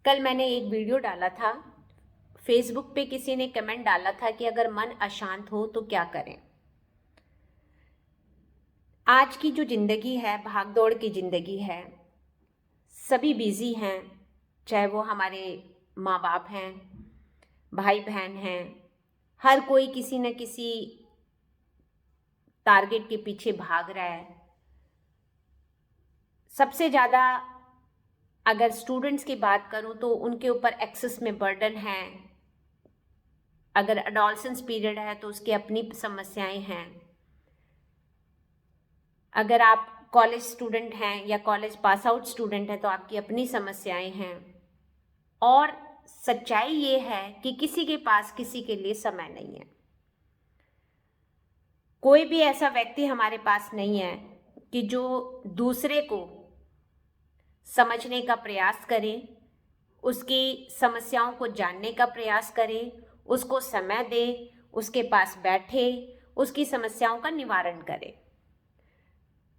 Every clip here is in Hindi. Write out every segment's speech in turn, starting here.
कल मैंने एक वीडियो डाला था फेसबुक पे। किसी ने कमेंट डाला था कि अगर मन अशांत हो तो क्या करें। आज की जो ज़िंदगी है, भागदौड़ की ज़िंदगी है, सभी बिजी हैं, चाहे वो हमारे माँ बाप हैं, भाई बहन हैं, हर कोई किसी न किसी टारगेट के पीछे भाग रहा है। सबसे ज़्यादा अगर स्टूडेंट्स की बात करूं तो उनके ऊपर एक्सेस में बर्डन है। अगर एडोलसेंस पीरियड है तो उसकी अपनी समस्याएं हैं। अगर आप कॉलेज स्टूडेंट हैं या कॉलेज पास आउट स्टूडेंट हैं तो आपकी अपनी समस्याएं हैं। और सच्चाई ये है कि किसी के पास किसी के लिए समय नहीं है। कोई भी ऐसा व्यक्ति हमारे पास नहीं है कि जो दूसरे को समझने का प्रयास करे, उसकी समस्याओं को जानने का प्रयास करे, उसको समय दे, उसके पास बैठे, उसकी समस्याओं का निवारण करे।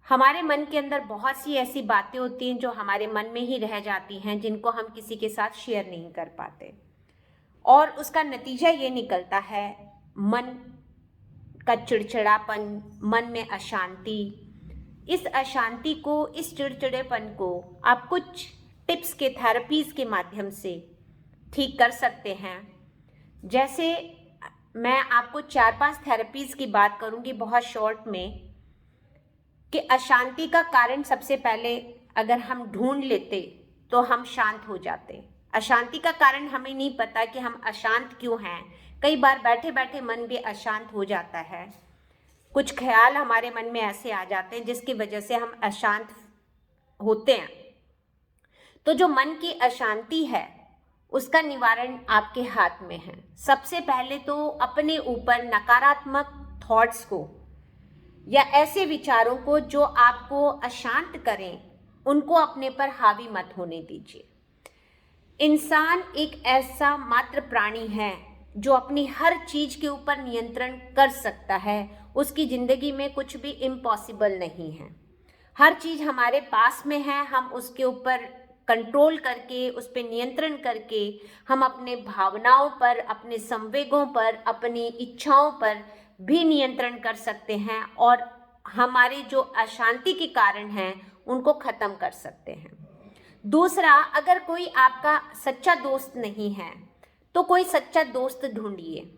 हमारे मन के अंदर बहुत सी ऐसी बातें होती हैं जो हमारे मन में ही रह जाती हैं, जिनको हम किसी के साथ शेयर नहीं कर पाते, और उसका नतीजा ये निकलता है मन का चिड़चिड़ापन, मन में अशांति। इस अशांति को, इस चिड़चिड़ेपन को आप कुछ टिप्स के, थेरेपीज के माध्यम से ठीक कर सकते हैं। जैसे मैं आपको 4-5 थेरेपीज की बात करूंगी बहुत शॉर्ट में, कि अशांति का कारण सबसे पहले अगर हम ढूंढ लेते तो हम शांत हो जाते। अशांति का कारण हमें नहीं पता कि हम अशांत क्यों हैं। कई बार बैठे बैठे मन भी अशांत हो जाता है। कुछ ख्याल हमारे मन में ऐसे आ जाते हैं जिसकी वजह से हम अशांत होते हैं। तो जो मन की अशांति है उसका निवारण आपके हाथ में है। सबसे पहले तो अपने ऊपर नकारात्मक थॉट्स को या ऐसे विचारों को जो आपको अशांत करें, उनको अपने पर हावी मत होने दीजिए। इंसान एक ऐसा मात्र प्राणी है जो अपनी हर चीज के ऊपर नियंत्रण कर सकता है। उसकी जिंदगी में कुछ भी इम्पॉसिबल नहीं है। हर चीज हमारे पास में है। हम उसके ऊपर कंट्रोल करके, उस पर नियंत्रण करके हम अपने भावनाओं पर, अपने संवेगों पर, अपनी इच्छाओं पर भी नियंत्रण कर सकते हैं और हमारे जो अशांति के कारण हैं उनको खत्म कर सकते हैं। दूसरा, अगर कोई आपका सच्चा दोस्त नहीं है तो कोई सच्चा दोस्त ढूंढिए।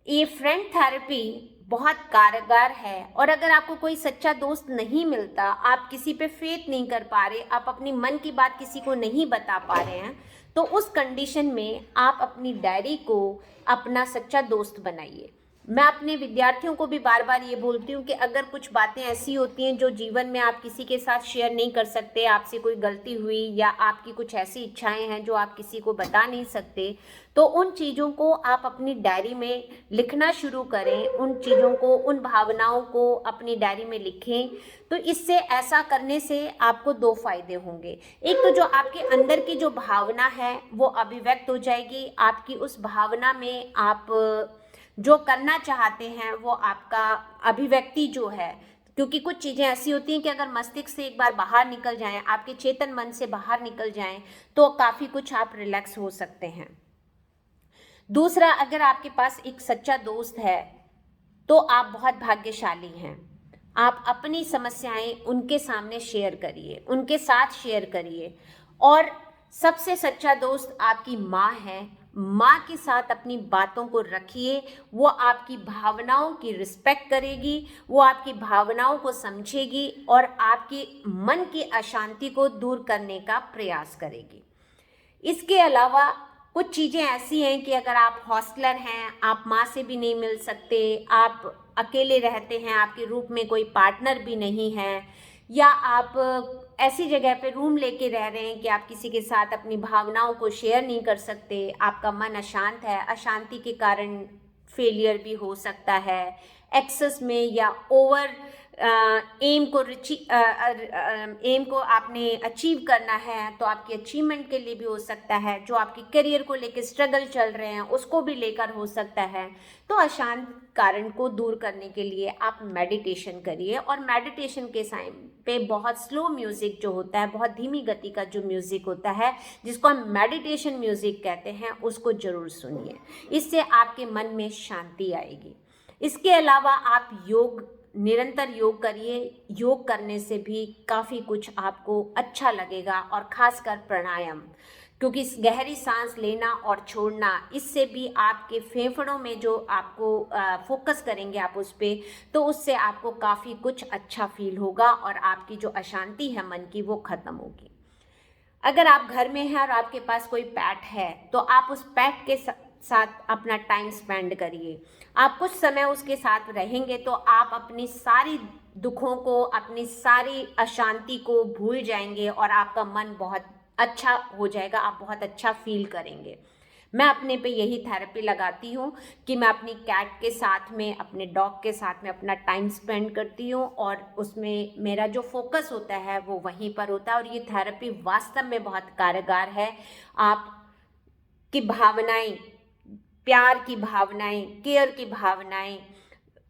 ये फ्रेंड थेरेपी बहुत कारगर है। और अगर आपको कोई सच्चा दोस्त नहीं मिलता, आप किसी पे फेथ नहीं कर पा रहे, आप अपनी मन की बात किसी को नहीं बता पा रहे हैं, तो उस कंडीशन में आप अपनी डायरी को अपना सच्चा दोस्त बनाइए। मैं अपने विद्यार्थियों को भी बार बार ये बोलती हूँ कि अगर कुछ बातें ऐसी होती हैं जो जीवन में आप किसी के साथ शेयर नहीं कर सकते, आपसे कोई गलती हुई या आपकी कुछ ऐसी इच्छाएं हैं जो आप किसी को बता नहीं सकते, तो उन चीज़ों को आप अपनी डायरी में लिखना शुरू करें। उन चीज़ों को, उन भावनाओं को अपनी डायरी में लिखें। तो इससे, ऐसा करने से आपको 2 फायदे होंगे। एक तो जो आपके अंदर की जो भावना है वो अभिव्यक्त हो जाएगी। आपकी उस भावना में आप जो करना चाहते हैं वो आपका अभिव्यक्ति जो है, क्योंकि कुछ चीज़ें ऐसी होती हैं कि अगर मस्तिष्क से एक बार बाहर निकल जाएं, आपके चेतन मन से बाहर निकल जाएं, तो काफ़ी कुछ आप रिलैक्स हो सकते हैं। दूसरा, अगर आपके पास एक सच्चा दोस्त है तो आप बहुत भाग्यशाली हैं। आप अपनी समस्याएं उनके सामने शेयर करिए, उनके साथ शेयर करिए। और सबसे सच्चा दोस्त आपकी माँ है। माँ के साथ अपनी बातों को रखिए। वो आपकी भावनाओं की रिस्पेक्ट करेगी, वो आपकी भावनाओं को समझेगी और आपके मन की अशांति को दूर करने का प्रयास करेगी। इसके अलावा कुछ चीज़ें ऐसी हैं कि अगर आप हॉस्टलर हैं, आप माँ से भी नहीं मिल सकते, आप अकेले रहते हैं, आपके रूप में कोई पार्टनर भी नहीं है, या आप ऐसी जगह पे रूम लेके रह रहे हैं कि आप किसी के साथ अपनी भावनाओं को शेयर नहीं कर सकते, आपका मन अशांत है, अशांति के कारण फेलियर भी हो सकता है, एक्सेस में या ओवर एम को आपने अचीव करना है तो आपकी अचीवमेंट के लिए भी हो सकता है, जो आपकी करियर को लेकर स्ट्रगल चल रहे हैं उसको भी लेकर हो सकता है। तो अशांत कारण को दूर करने के लिए आप मेडिटेशन करिए, और मेडिटेशन के टाइम पे बहुत स्लो म्यूज़िक जो होता है, बहुत धीमी गति का जो म्यूज़िक होता है जिसको हम मेडिटेशन म्यूज़िक कहते हैं, उसको ज़रूर सुनिए। इससे आपके मन में शांति आएगी। इसके अलावा आप निरंतर योग करिए। योग करने से भी काफ़ी कुछ आपको अच्छा लगेगा, और खासकर प्राणायाम, क्योंकि गहरी सांस लेना और छोड़ना, इससे भी आपके फेफड़ों में जो आपको फोकस करेंगे आप उस पर, तो उससे आपको काफ़ी कुछ अच्छा फील होगा और आपकी जो अशांति है मन की वो ख़त्म होगी। अगर आप घर में हैं और आपके पास कोई पेट है तो आप उस पेट के साथ अपना टाइम स्पेंड करिए। आप कुछ समय उसके साथ रहेंगे तो आप अपनी सारी दुखों को, अपनी सारी अशांति को भूल जाएंगे और आपका मन बहुत अच्छा हो जाएगा, आप बहुत अच्छा फील करेंगे। मैं अपने पे यही थेरेपी लगाती हूँ कि मैं अपनी कैट के साथ में, अपने डॉग के साथ में अपना टाइम स्पेंड करती हूँ, और उसमें मेरा जो फोकस होता है वो वहीं पर होता है। और ये थेरेपी वास्तव में बहुत कारगर है। आप की भावनाएं, प्यार की भावनाएं, केयर की भावनाएं,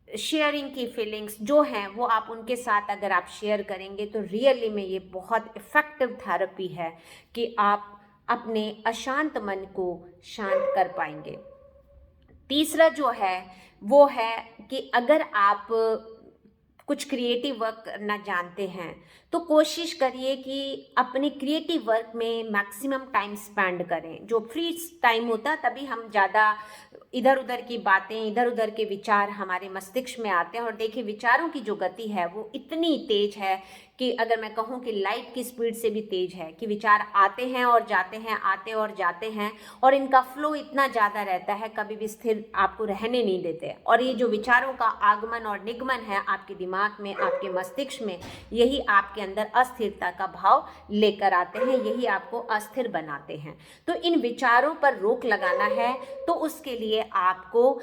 शेयरिंग की फीलिंग्स जो हैं वो आप उनके साथ अगर आप शेयर करेंगे तो रियली में ये बहुत इफ़ेक्टिव थेरेपी है कि आप अपने अशांत मन को शांत कर पाएंगे। तीसरा जो है वो है कि अगर आप कुछ क्रिएटिव वर्क करना जानते हैं तो कोशिश करिए कि अपने क्रिएटिव वर्क में मैक्सिमम टाइम स्पेंड करें। जो फ्री टाइम होता है तभी हम ज़्यादा इधर उधर की बातें, इधर उधर के विचार हमारे मस्तिष्क में आते हैं। और देखिए, विचारों की जो गति है वो इतनी तेज है कि अगर मैं कहूँ कि लाइट की स्पीड से भी तेज है, कि विचार आते हैं और जाते हैं, आते और जाते हैं, और इनका फ्लो इतना ज़्यादा रहता है, कभी भी स्थिर आपको रहने नहीं देते। और ये जो विचारों का आगमन और निगमन है आपके दिमाग में, आपके मस्तिष्क में, यही आपके अंदर अस्थिरता का भाव लेकर आते हैं, यही आपको अस्थिर बनाते हैं। तो इन विचारों पर रोक लगाना है तो उसके लिए आपको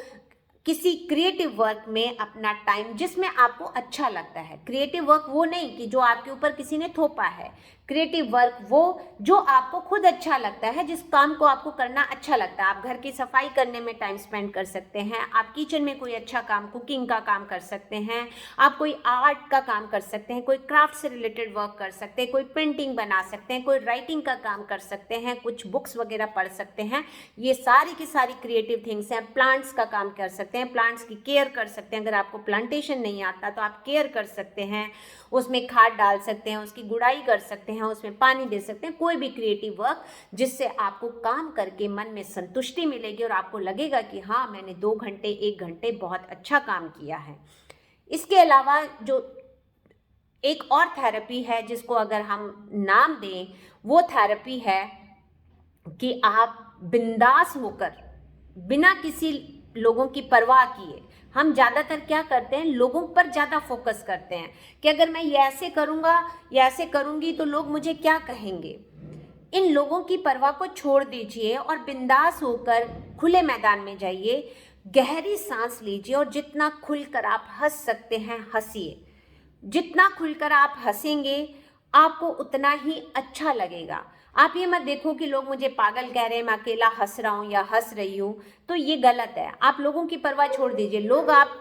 किसी क्रिएटिव वर्क में अपना टाइम, जिसमें आपको अच्छा लगता है। क्रिएटिव वर्क वो नहीं कि जो आपके ऊपर किसी ने थोपा है। क्रिएटिव वर्क वो जो आपको खुद अच्छा लगता है, जिस काम को आपको करना अच्छा लगता है। आप घर की सफाई करने में टाइम स्पेंड कर सकते हैं, आप किचन में कोई अच्छा काम, कुकिंग का काम कर सकते हैं, आप कोई आर्ट का काम कर सकते हैं, कोई क्राफ्ट से रिलेटेड वर्क कर सकते हैं, कोई पेंटिंग बना सकते हैं, कोई राइटिंग का काम कर सकते हैं, कुछ बुक्स वगैरह पढ़ सकते हैं। ये सारी की सारी क्रिएटिव थिंग्स हैं। प्लांट्स का काम कर सकते हैं, प्लांट्स की केयर कर सकते हैं। अगर आपको प्लांटेशन नहीं आता तो आप केयर कर सकते हैं, उसमें खाद डाल सकते हैं, उसकी गुड़ाई कर सकते हैं, उसमें पानी दे सकते हैं। कोई भी क्रिएटिव वर्क जिससे आपको काम करके मन में संतुष्टि मिलेगी और आपको लगेगा कि हाँ, मैंने 2 घंटे, 1 घंटे बहुत अच्छा काम किया है। इसके अलावा जो एक और थेरेपी है जिसको अगर हम नाम दें, वो थेरेपी है कि आप बिंदास होकर, बिना किसी लोगों की परवाह किए, हम ज़्यादातर क्या करते हैं, लोगों पर ज़्यादा फोकस करते हैं कि अगर मैं ये ऐसे करूँगा या ऐसे करूँगी तो लोग मुझे क्या कहेंगे। इन लोगों की परवाह को छोड़ दीजिए और बिंदास होकर खुले मैदान में जाइए, गहरी सांस लीजिए और जितना खुलकर आप हंस सकते हैं हंसिए। जितना खुलकर आप हंसेंगे आपको उतना ही अच्छा लगेगा। आप ये मत देखो कि लोग मुझे पागल कह रहे हैं, मैं अकेला हंस रहा हूँ या हंस रही हूँ, तो ये गलत है। आप लोगों की परवाह छोड़ दीजिए। लोग आप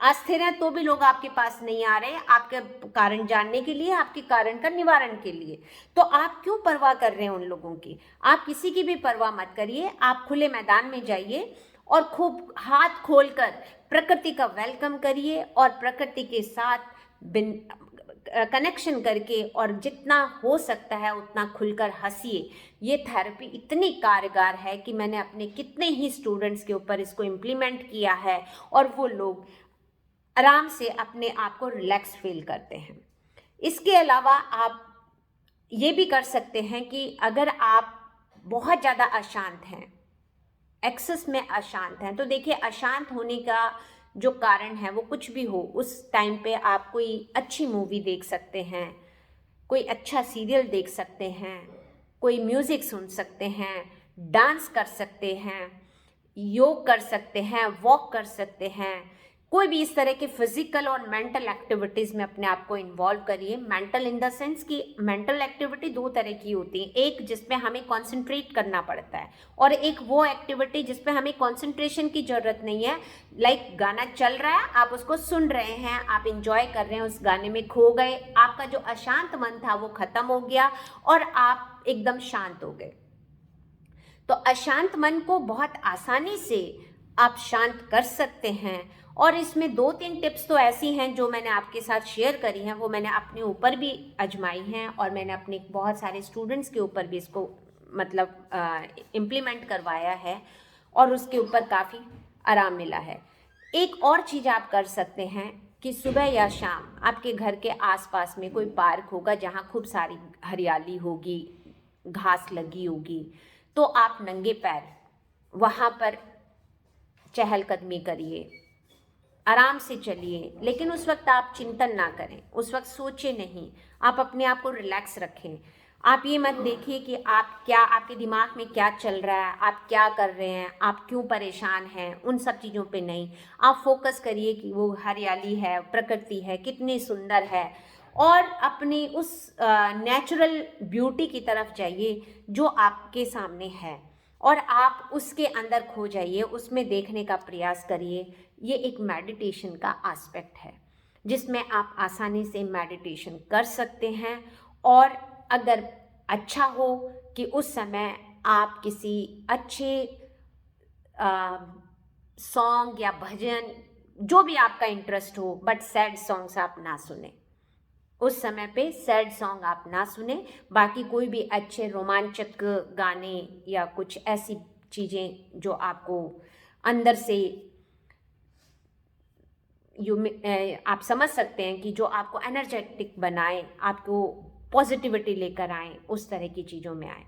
अस्थिर हैं तो भी लोग आपके पास नहीं आ रहे आपके कारण जानने के लिए, आपके कारण का निवारण के लिए। तो आप क्यों परवाह कर रहे हैं उन लोगों की? आप किसी की भी परवाह मत करिए। आप खुले मैदान में जाइए और खूब हाथ खोलकर प्रकृति का वेलकम करिए और प्रकृति के साथ कनेक्शन करके और जितना हो सकता है उतना खुलकर हंसिए। ये थेरेपी इतनी कारगर है कि मैंने अपने कितने ही स्टूडेंट्स के ऊपर इसको इम्प्लीमेंट किया है और वो लोग आराम से अपने आप को रिलैक्स फील करते हैं। इसके अलावा आप ये भी कर सकते हैं कि अगर आप बहुत ज़्यादा अशांत हैं, एक्सेस में अशांत हैं, तो देखिए, अशांत होने का जो कारण है वो कुछ भी हो, उस टाइम पे आप कोई अच्छी मूवी देख सकते हैं, कोई अच्छा सीरियल देख सकते हैं, कोई म्यूज़िक सुन सकते हैं, डांस कर सकते हैं, योग कर सकते हैं, वॉक कर सकते हैं, कोई भी इस तरह के फिजिकल और मेंटल एक्टिविटीज़ में अपने आप को इन्वॉल्व करिए। मेंटल इन द सेंस कि मेंटल एक्टिविटी दो तरह की होती है, एक जिसमें हमें कॉन्सेंट्रेट करना पड़ता है और एक वो एक्टिविटी जिसपे हमें कॉन्सेंट्रेशन की ज़रूरत नहीं है। लाइक गाना चल रहा है, आप उसको सुन रहे हैं, आप इंजॉय कर रहे हैं, उस गाने में खो गए, आपका जो अशांत मन था वो खत्म हो गया और आप एकदम शांत हो गए। तो अशांत मन को बहुत आसानी से आप शांत कर सकते हैं और इसमें 2-3 टिप्स तो ऐसी हैं जो मैंने आपके साथ शेयर करी हैं, वो मैंने अपने ऊपर भी आजमाई हैं और मैंने अपने बहुत सारे स्टूडेंट्स के ऊपर भी इसको मतलब इम्प्लीमेंट करवाया है और उसके ऊपर काफ़ी आराम मिला है। एक और चीज़ आप कर सकते हैं कि सुबह या शाम आपके घर के आसपास में कोई पार्क होगा जहाँ खूब सारी हरियाली होगी, घास लगी होगी, तो आप नंगे पैर वहाँ पर चहलकदमी करिए, आराम से चलिए, लेकिन उस वक्त आप चिंतन ना करें, उस वक्त सोचें नहीं, आप अपने आप को रिलैक्स रखें। आप ये मत देखिए कि आपके दिमाग में क्या चल रहा है, आप क्या कर रहे हैं, आप क्यों परेशान हैं, उन सब चीज़ों पे नहीं। आप फोकस करिए कि वो हरियाली है, प्रकृति है, कितनी सुंदर है और अपनी उस नेचुरल ब्यूटी की तरफ जाइए जो आपके सामने है और आप उसके अंदर खो जाइए, उसमें देखने का प्रयास करिए। ये एक मेडिटेशन का एस्पेक्ट है जिसमें आप आसानी से मेडिटेशन कर सकते हैं और अगर अच्छा हो कि उस समय आप किसी अच्छे सॉन्ग या भजन, जो भी आपका इंटरेस्ट हो, बट सैड सॉन्ग्स आप ना सुने, उस समय पे सैड सॉन्ग आप ना सुने। बाकी कोई भी अच्छे रोमांचक गाने या कुछ ऐसी चीज़ें जो आपको अंदर से आप समझ सकते हैं कि जो आपको एनर्जेटिक बनाए, आपको पॉजिटिविटी लेकर आए, उस तरह की चीज़ों में आए।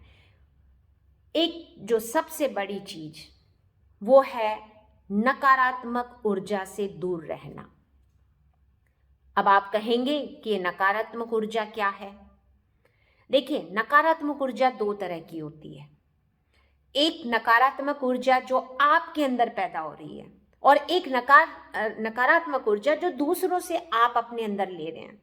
एक जो सबसे बड़ी चीज़ वो है नकारात्मक ऊर्जा से दूर रहना। अब आप कहेंगे कि ये नकारात्मक ऊर्जा क्या है? देखिए, नकारात्मक ऊर्जा दो तरह की होती है। एक नकारात्मक ऊर्जा जो आपके अंदर पैदा हो रही है और एक नकारात्मक ऊर्जा जो दूसरों से आप अपने अंदर ले रहे हैं।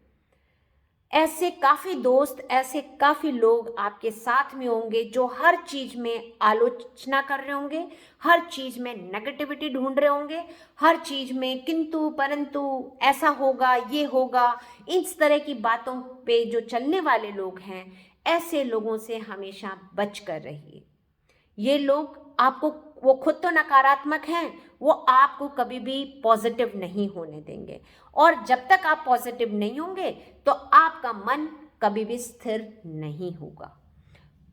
ऐसे काफ़ी दोस्त, ऐसे काफ़ी लोग आपके साथ में होंगे जो हर चीज़ में आलोचना कर रहे होंगे, हर चीज़ में नेगेटिविटी ढूंढ रहे होंगे, हर चीज़ में किंतु परंतु, ऐसा होगा, ये होगा, इस तरह की बातों पे जो चलने वाले लोग हैं, ऐसे लोगों से हमेशा बच कर रहिए। ये लोग आपको, वो खुद तो नकारात्मक हैं, वो आपको कभी भी पॉजिटिव नहीं होने देंगे और जब तक आप पॉजिटिव नहीं होंगे तो आपका मन कभी भी स्थिर नहीं होगा।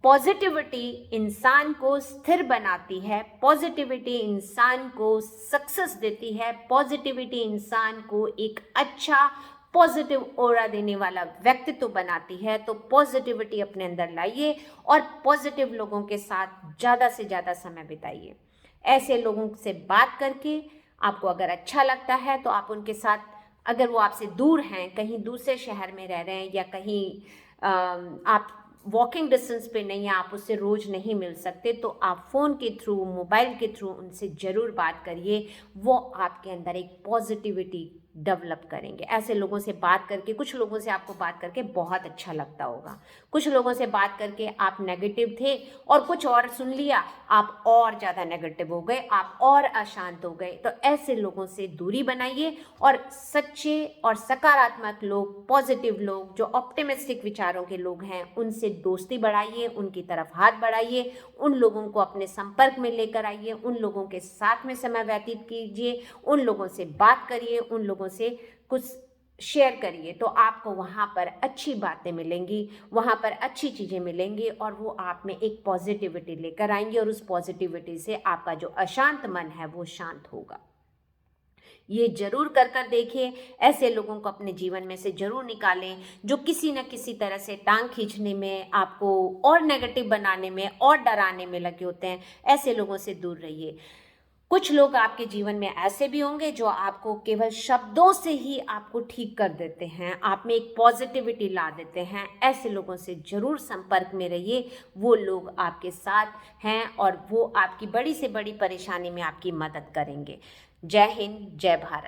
पॉजिटिविटी इंसान को स्थिर बनाती है, पॉजिटिविटी इंसान को सक्सेस देती है, पॉजिटिविटी इंसान को एक अच्छा पॉजिटिव ऑरा देने वाला व्यक्तित्व बनाती है। तो पॉजिटिविटी अपने अंदर लाइए और पॉजिटिव लोगों के साथ ज़्यादा से ज़्यादा समय बिताइए। ऐसे लोगों से बात करके आपको अगर अच्छा लगता है तो आप उनके साथ, अगर वो आपसे दूर हैं, कहीं दूसरे शहर में रह रहे हैं या कहीं आप वॉकिंग डिस्टेंस पे नहीं है, आप उससे रोज़ नहीं मिल सकते, तो आप फ़ोन के थ्रू, मोबाइल के थ्रू उनसे ज़रूर बात करिए। वो आपके अंदर एक पॉजिटिविटी डेवलप करेंगे। ऐसे लोगों से बात करके, कुछ लोगों से आपको बात करके बहुत अच्छा लगता होगा, कुछ लोगों से बात करके आप नेगेटिव थे और कुछ और सुन लिया, आप और ज़्यादा नेगेटिव हो गए, आप और अशांत हो गए। तो ऐसे लोगों से दूरी बनाइए और सच्चे और सकारात्मक लोग, पॉजिटिव लोग, जो ऑप्टिमिस्टिक विचारों के लोग हैं, उनसे दोस्ती बढ़ाइए, उनकी तरफ हाथ बढ़ाइए, उन लोगों को अपने संपर्क में लेकर आइए, उन लोगों के साथ में समय व्यतीत कीजिए, उन लोगों से बात करिए, उन लोगों से कुछ शेयर करिए। तो आपको वहाँ पर अच्छी बातें मिलेंगी, वहाँ पर अच्छी चीज़ें मिलेंगी और वो आप में एक पॉजिटिविटी लेकर आएंगे और उस पॉजिटिविटी से आपका जो अशांत मन है वो शांत होगा। ये जरूर कर देखिए। ऐसे लोगों को अपने जीवन में से जरूर निकालें जो किसी न किसी तरह से टांग खींचने में, आपको और नेगेटिव बनाने में और डराने में लगे होते हैं। ऐसे लोगों से दूर रहिए। कुछ लोग आपके जीवन में ऐसे भी होंगे जो आपको केवल शब्दों से ही आपको ठीक कर देते हैं, आप में एक पॉजिटिविटी ला देते हैं। ऐसे लोगों से जरूर संपर्क में रहिए। वो लोग आपके साथ हैं और वो आपकी बड़ी से बड़ी परेशानी में आपकी मदद करेंगे। जय हिंद, जय भारत।